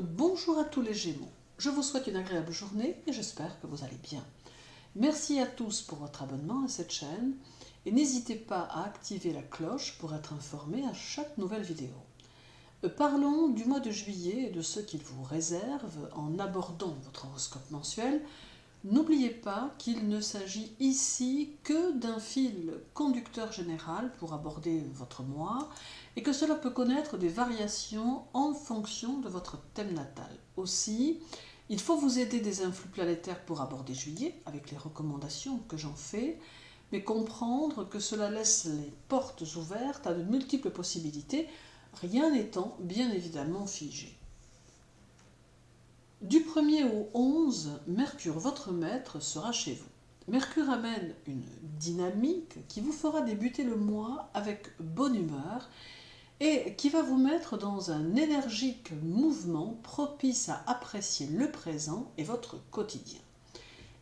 Bonjour à tous les Gémeaux, je vous souhaite une agréable journée et j'espère que vous allez bien. Merci à tous pour votre abonnement à cette chaîne et n'hésitez pas à activer la cloche pour être informé à chaque nouvelle vidéo. Parlons du mois de juillet et de ce qu'il vous réserve en abordant votre horoscope mensuel. N'oubliez pas qu'il ne s'agit ici que d'un fil conducteur général pour aborder votre mois et que cela peut connaître des variations en fonction de votre thème natal. Aussi, il faut vous aider des influx planétaires pour aborder juillet avec les recommandations que j'en fais, mais comprendre que cela laisse les portes ouvertes à de multiples possibilités, rien n'étant bien évidemment figé. Du 1er au 11, Mercure, votre maître, sera chez vous. Mercure amène une dynamique qui vous fera débuter le mois avec bonne humeur et qui va vous mettre dans un énergique mouvement propice à apprécier le présent et votre quotidien.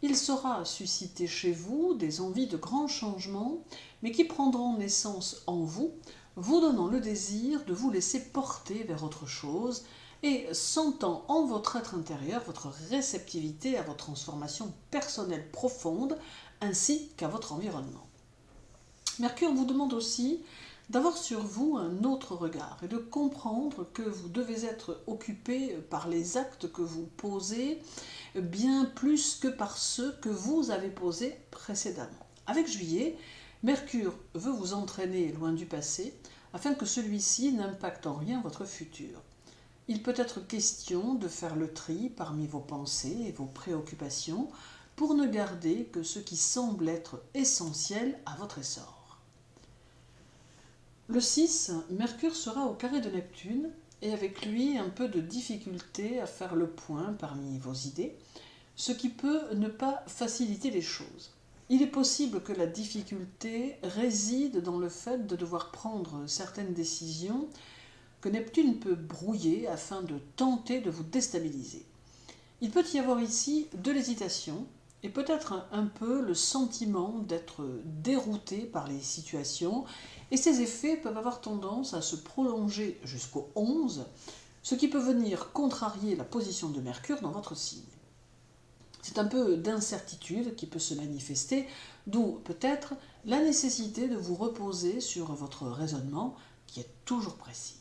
Il saura susciter chez vous des envies de grands changements, mais qui prendront naissance en vous, vous donnant le désir de vous laisser porter vers autre chose et sentant en votre être intérieur votre réceptivité à vos transformations personnelles profondes ainsi qu'à votre environnement. Mercure vous demande aussi d'avoir sur vous un autre regard et de comprendre que vous devez être occupé par les actes que vous posez bien plus que par ceux que vous avez posés précédemment. Avec Juillet, Mercure veut vous entraîner loin du passé afin que celui-ci n'impacte en rien votre futur. Il peut être question de faire le tri parmi vos pensées et vos préoccupations pour ne garder que ce qui semble être essentiel à votre essor. Le 6, Mercure sera au carré de Neptune et avec lui un peu de difficulté à faire le point parmi vos idées, ce qui peut ne pas faciliter les choses. Il est possible que la difficulté réside dans le fait de devoir prendre certaines décisions que Neptune peut brouiller afin de tenter de vous déstabiliser. Il peut y avoir ici de l'hésitation et peut-être un peu le sentiment d'être dérouté par les situations, et ces effets peuvent avoir tendance à se prolonger jusqu'au 11, ce qui peut venir contrarier la position de Mercure dans votre signe. C'est un peu d'incertitude qui peut se manifester, d'où peut-être la nécessité de vous reposer sur votre raisonnement qui est toujours précis.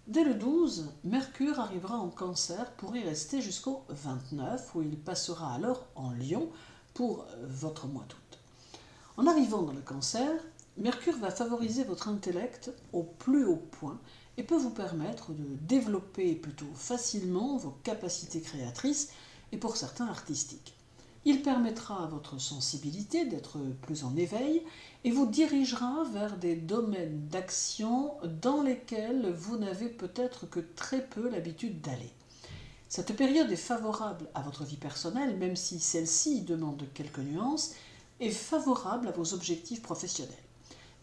Dès le 12, Mercure arrivera en Cancer pour y rester jusqu'au 29, où il passera alors en Lion pour votre mois d'août. En arrivant dans le Cancer, Mercure va favoriser votre intellect au plus haut point et peut vous permettre de développer plutôt facilement vos capacités créatrices et pour certains artistiques. Il permettra à votre sensibilité d'être plus en éveil et vous dirigera vers des domaines d'action dans lesquels vous n'avez peut-être que très peu l'habitude d'aller. Cette période est favorable à votre vie personnelle, même si celle-ci demande quelques nuances, et favorable à vos objectifs professionnels.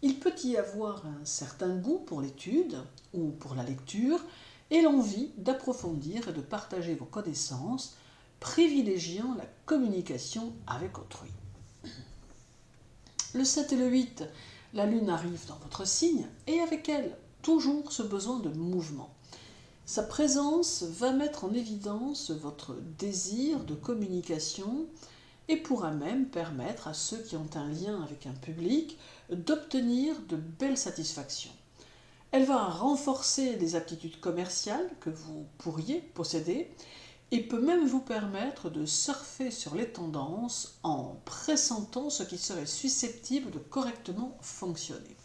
Il peut y avoir un certain goût pour l'étude ou pour la lecture et l'envie d'approfondir et de partager vos connaissances, privilégiant la communication avec autrui. Le 7 et le 8, la Lune arrive dans votre signe et avec elle, toujours ce besoin de mouvement. Sa présence va mettre en évidence votre désir de communication et pourra même permettre à ceux qui ont un lien avec un public d'obtenir de belles satisfactions. Elle va renforcer les aptitudes commerciales que vous pourriez posséder et peut même vous permettre de surfer sur les tendances en pressentant ce qui serait susceptible de correctement fonctionner.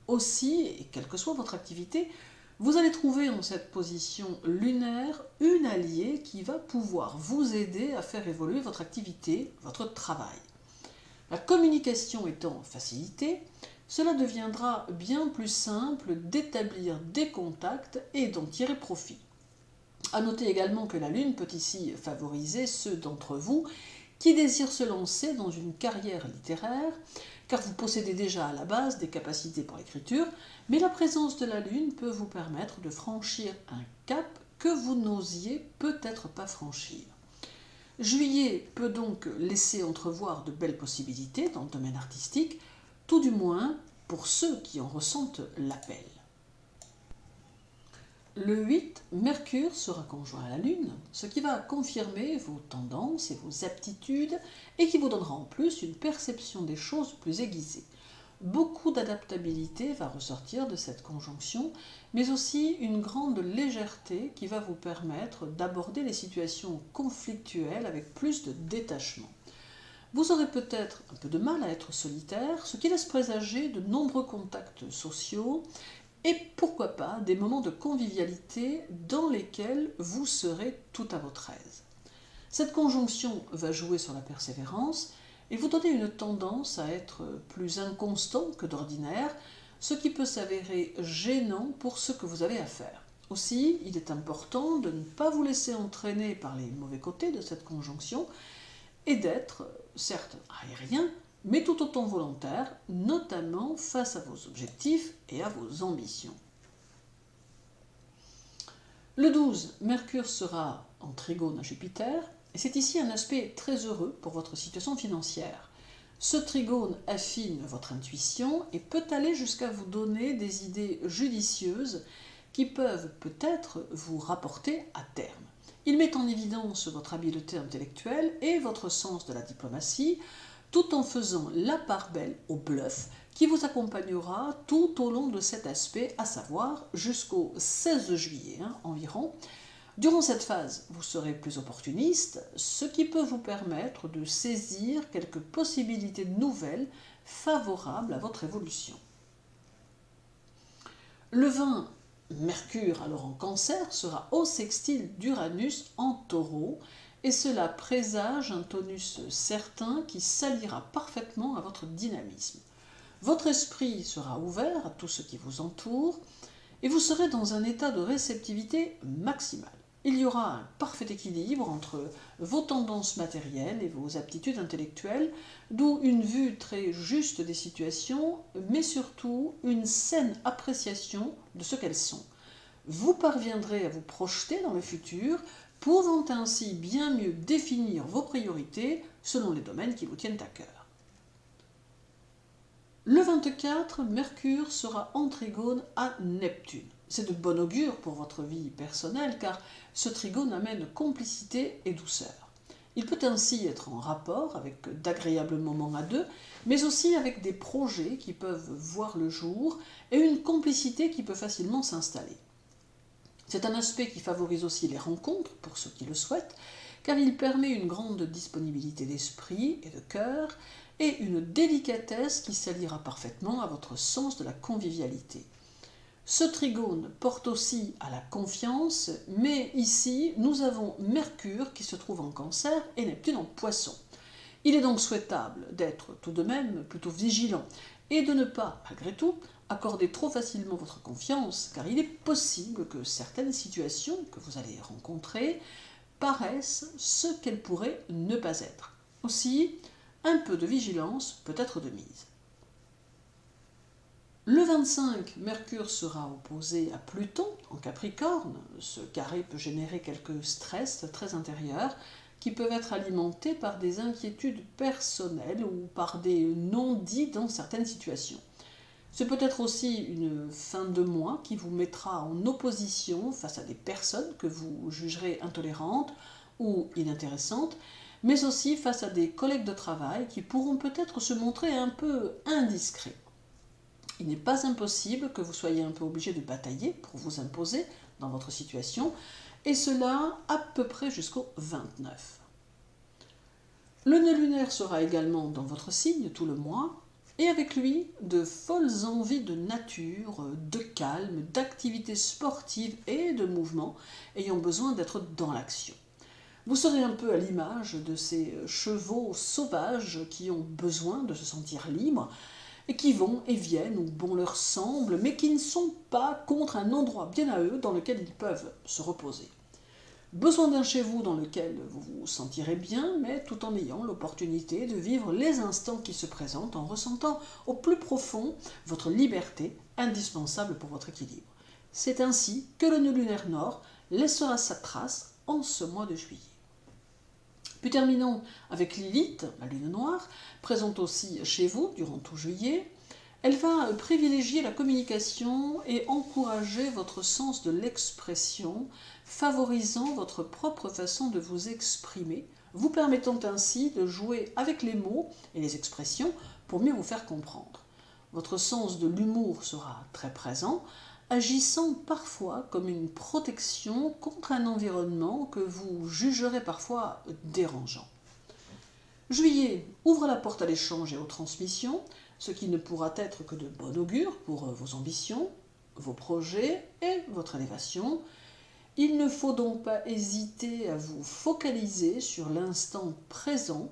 Aussi, et quelle que soit votre activité, vous allez trouver en cette position lunaire une alliée qui va pouvoir vous aider à faire évoluer votre activité, votre travail. La communication étant facilitée, cela deviendra bien plus simple d'établir des contacts et d'en tirer profit. À noter également que la Lune peut ici favoriser ceux d'entre vous qui désirent se lancer dans une carrière littéraire, car vous possédez déjà à la base des capacités pour l'écriture, mais la présence de la Lune peut vous permettre de franchir un cap que vous n'osiez peut-être pas franchir. Juillet peut donc laisser entrevoir de belles possibilités dans le domaine artistique, tout du moins pour ceux qui en ressentent l'appel. Le 8, Mercure sera conjoint à la Lune, ce qui va confirmer vos tendances et vos aptitudes et qui vous donnera en plus une perception des choses plus aiguisée. Beaucoup d'adaptabilité va ressortir de cette conjonction, mais aussi une grande légèreté qui va vous permettre d'aborder les situations conflictuelles avec plus de détachement. Vous aurez peut-être un peu de mal à être solitaire, ce qui laisse présager de nombreux contacts sociaux et pourquoi pas des moments de convivialité dans lesquels vous serez tout à votre aise. Cette conjonction va jouer sur la persévérance et vous donner une tendance à être plus inconstant que d'ordinaire, ce qui peut s'avérer gênant pour ce que vous avez à faire. Aussi, il est important de ne pas vous laisser entraîner par les mauvais côtés de cette conjonction et d'être, certes aérien, mais tout autant volontaire, notamment face à vos objectifs et à vos ambitions. Le 12, Mercure sera en trigone à Jupiter, et c'est ici un aspect très heureux pour votre situation financière. Ce trigone affine votre intuition et peut aller jusqu'à vous donner des idées judicieuses qui peuvent peut-être vous rapporter à terme. Il met en évidence votre habileté intellectuelle et votre sens de la diplomatie, tout en faisant la part belle au bluff qui vous accompagnera tout au long de cet aspect, à savoir jusqu'au 16 juillet environ. Durant cette phase, vous serez plus opportuniste, ce qui peut vous permettre de saisir quelques possibilités nouvelles favorables à votre évolution. Le 20, Mercure, alors en Cancer, sera au sextile d'Uranus en Taureau, et cela présage un tonus certain qui s'alliera parfaitement à votre dynamisme. Votre esprit sera ouvert à tout ce qui vous entoure, et vous serez dans un état de réceptivité maximale. Il y aura un parfait équilibre entre vos tendances matérielles et vos aptitudes intellectuelles, d'où une vue très juste des situations, mais surtout une saine appréciation de ce qu'elles sont. Vous parviendrez à vous projeter dans le futur, pouvant ainsi bien mieux définir vos priorités selon les domaines qui vous tiennent à cœur. Le 24, Mercure sera en trigone à Neptune. C'est de bon augure pour votre vie personnelle car ce trigone amène complicité et douceur. Il peut ainsi être en rapport avec d'agréables moments à deux, mais aussi avec des projets qui peuvent voir le jour et une complicité qui peut facilement s'installer. C'est un aspect qui favorise aussi les rencontres pour ceux qui le souhaitent, car il permet une grande disponibilité d'esprit et de cœur et une délicatesse qui s'alliera parfaitement à votre sens de la convivialité. Ce trigone porte aussi à la confiance, mais ici nous avons Mercure qui se trouve en Cancer et Neptune en Poisson. Il est donc souhaitable d'être tout de même plutôt vigilant et de ne pas, malgré tout, accorder trop facilement votre confiance, car il est possible que certaines situations que vous allez rencontrer paraissent ce qu'elles pourraient ne pas être. Aussi, un peu de vigilance peut être de mise. Le 25, Mercure sera opposé à Pluton en Capricorne. Ce carré peut générer quelques stress très intérieurs qui peuvent être alimentés par des inquiétudes personnelles ou par des non-dits dans certaines situations. C'est peut-être aussi une fin de mois qui vous mettra en opposition face à des personnes que vous jugerez intolérantes ou inintéressantes, mais aussi face à des collègues de travail qui pourront peut-être se montrer un peu indiscrets. Il n'est pas impossible que vous soyez un peu obligé de batailler pour vous imposer dans votre situation, et cela à peu près jusqu'au 29. Le nœud lunaire sera également dans votre signe tout le mois, et avec lui, de folles envies de nature, de calme, d'activités sportives et de mouvements ayant besoin d'être dans l'action. Vous serez un peu à l'image de ces chevaux sauvages qui ont besoin de se sentir libres, et qui vont et viennent où bon leur semble, mais qui ne sont pas contre un endroit bien à eux dans lequel ils peuvent se reposer. Besoin d'un chez vous dans lequel vous vous sentirez bien, mais tout en ayant l'opportunité de vivre les instants qui se présentent en ressentant au plus profond votre liberté, indispensable pour votre équilibre. C'est ainsi que le nœud lunaire nord laissera sa trace en ce mois de juillet. Puis terminons avec Lilith, la lune noire, présente aussi chez vous durant tout juillet. Elle va privilégier la communication et encourager votre sens de l'expression, favorisant votre propre façon de vous exprimer, vous permettant ainsi de jouer avec les mots et les expressions pour mieux vous faire comprendre. Votre sens de l'humour sera très présent, agissant parfois comme une protection contre un environnement que vous jugerez parfois dérangeant. Juillet ouvre la porte à l'échange et aux transmissions, ce qui ne pourra être que de bon augure pour vos ambitions, vos projets et votre élévation. Il ne faut donc pas hésiter à vous focaliser sur l'instant présent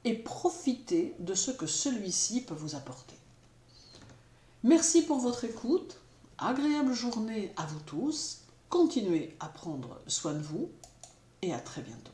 et profiter de ce que celui-ci peut vous apporter. Merci pour votre écoute, agréable journée à vous tous, continuez à prendre soin de vous et à très bientôt.